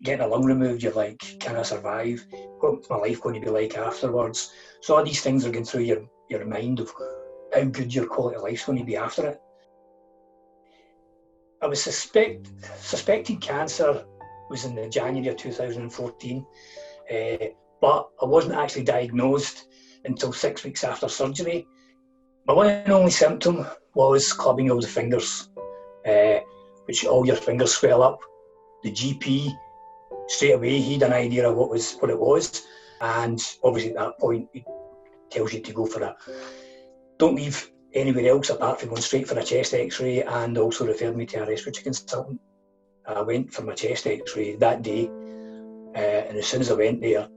getting a lung removed, you're like, can I survive? What's my life going to be like afterwards? So all these things are going through your mind of how good your quality of life's going to be after it. I was suspected cancer was in the January of 2014, but I wasn't actually diagnosed until 6 weeks after surgery. My one and only symptom was clubbing of the fingers, which all your fingers swell up. The GP, straight away, he had an idea of what it was, and obviously at that point, he tells you to go for don't leave anywhere else apart from going straight for a chest x-ray, and also referred me to a respiratory consultant. I went for my chest x-ray that day, and as soon as I went there,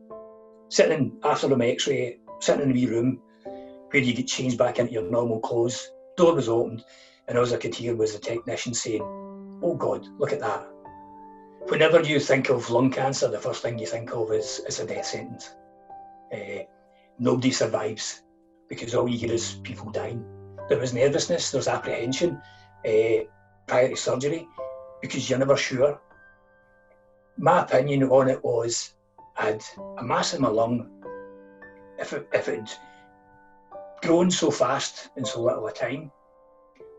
after my x-ray, sitting in a wee room where you get changed back into your normal clothes, door was opened, and all I could hear was the technician saying, "Oh God, look at that." Whenever you think of lung cancer, the first thing you think of is a death sentence. Nobody survives because all you hear is people dying. There was nervousness, there's apprehension prior to surgery because you're never sure. My opinion on it was I had a mass in my lung. If it had grown so fast in so little a time,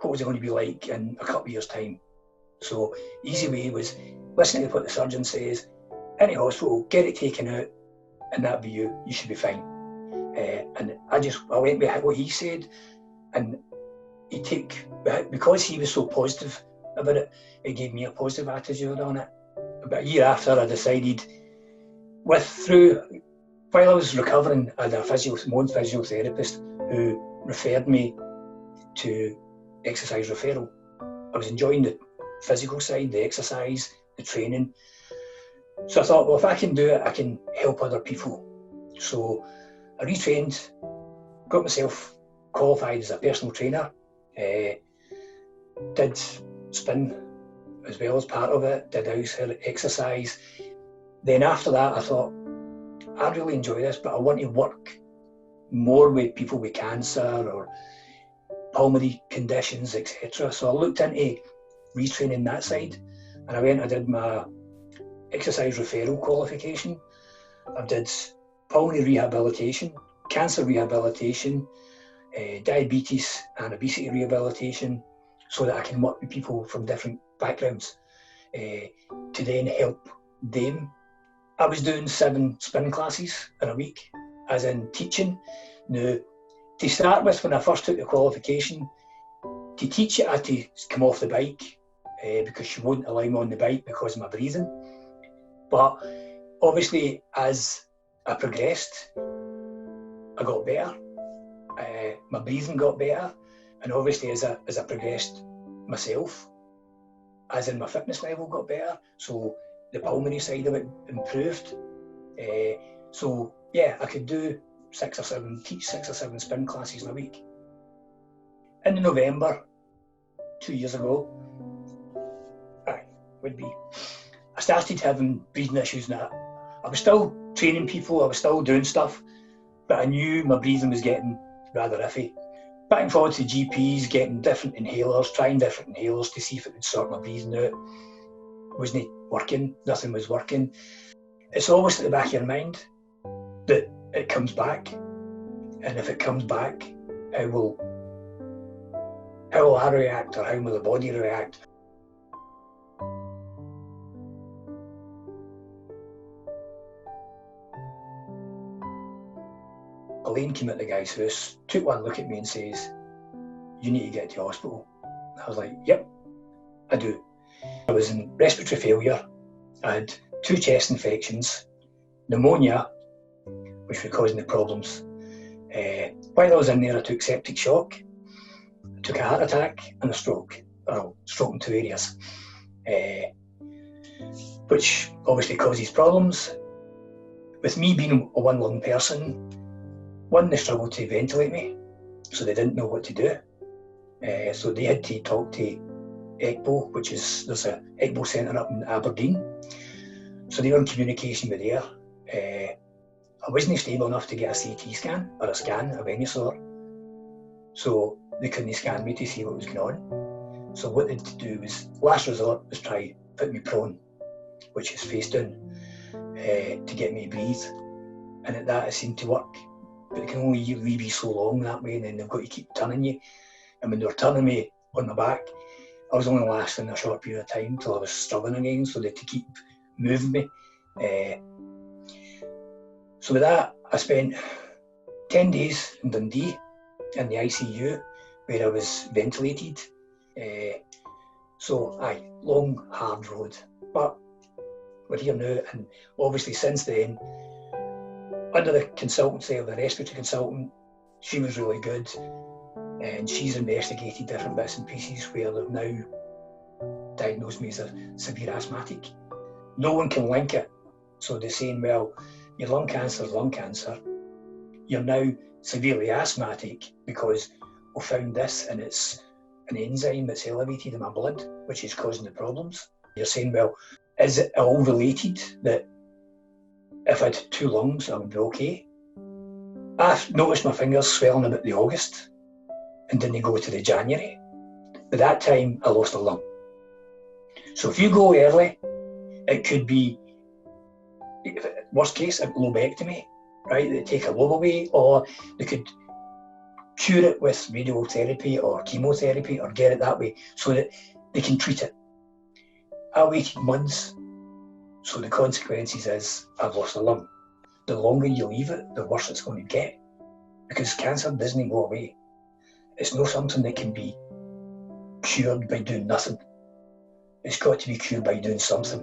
what was it going to be like in a couple of years' time? So easy way was listening to what the surgeon says, in the hospital, get it taken out, and that'll be you should be fine. And I went with what he said, and because he was so positive about it, it gave me a positive attitude on it. About a year after, I decided, while I was recovering, I had my own physiotherapist who referred me to exercise referral. I was enjoying the physical side, the exercise, the training. So I thought, well, if I can do it, I can help other people. So I retrained, got myself qualified as a personal trainer, did spin as well as part of it, did house exercise. Then after that, I thought, I really enjoy this, but I want to work more with people with cancer or pulmonary conditions, etc. So I looked into retraining that side, and I did my exercise referral qualification. I did pulmonary rehabilitation, cancer rehabilitation, diabetes and obesity rehabilitation, so that I can work with people from different backgrounds to then help them. I was doing 7 spin classes in a week, as in teaching. Now, to start with, when I first took the qualification, to teach it, I had to come off the bike because she wouldn't allow me on the bike because of my breathing. But obviously, as I progressed, I got better. My breathing got better, and obviously, as I progressed myself, as in my fitness level got better, so the pulmonary side of it improved. So yeah, I could teach 6 or 7 spin classes in a week. In November, 2 years ago, I started having breathing issues now. I was still training people, I was still doing stuff, but I knew my breathing was getting rather iffy. Back and forward to GPs, getting different inhalers, trying different inhalers to see if it would sort my breathing out. Wasn't working, nothing was working. It's always at the back of your mind that it comes back, and if it comes back, how will I react, or how will the body react? Elaine came at the guy's house, took one look at me and says, "You need to get to hospital." I was like, "Yep, I do." I was in respiratory failure. I had 2 chest infections, pneumonia, which was causing the problems. While I was in there, I took septic shock, I took a heart attack and a stroke, stroke in 2 areas, which obviously causes problems. With me being a one lung person, they struggled to ventilate me, so they didn't know what to do. So they had to talk to ECMO, there's an ECMO centre up in Aberdeen. So they were in communication with there. I wasn't stable enough to get a CT scan or a scan of any sort. So they couldn't scan me to see what was going on. So what they had to do was, last resort was try put me prone. which is face down, to get me to breathe. And at that it seemed to work, but it can only leave you so long that way, and then they've got to keep turning you. And when they were turning me on my back, I was only lasting a short period of time till I was struggling again, so they had to keep moving me. So with that, I spent 10 days in Dundee in the ICU where I was ventilated. So aye, long, hard road. But we're here now, and obviously since then, under the consultancy of the respiratory consultant, she was really good, and she's investigated different bits and pieces where they've now diagnosed me as a severe asthmatic. No one can link it, so they're saying, well, your lung cancer is lung cancer. You're now severely asthmatic because we found this, and it's an enzyme that's elevated in my blood, which is causing the problems. You're saying, well, is it all related that if I had 2 lungs, I would be okay? I've noticed my fingers swelling about the August and didn't go to the January. By that time, I lost a lung. So if you go early, it could be, worst case, a lobectomy, right? They take a lobe away, or they could cure it with radiotherapy or chemotherapy, or get it that way so that they can treat it. I waited months, so the consequences is I've lost a lung. The longer you leave it, the worse it's going to get, because cancer doesn't go away. It's not something that can be cured by doing nothing. It's got to be cured by doing something.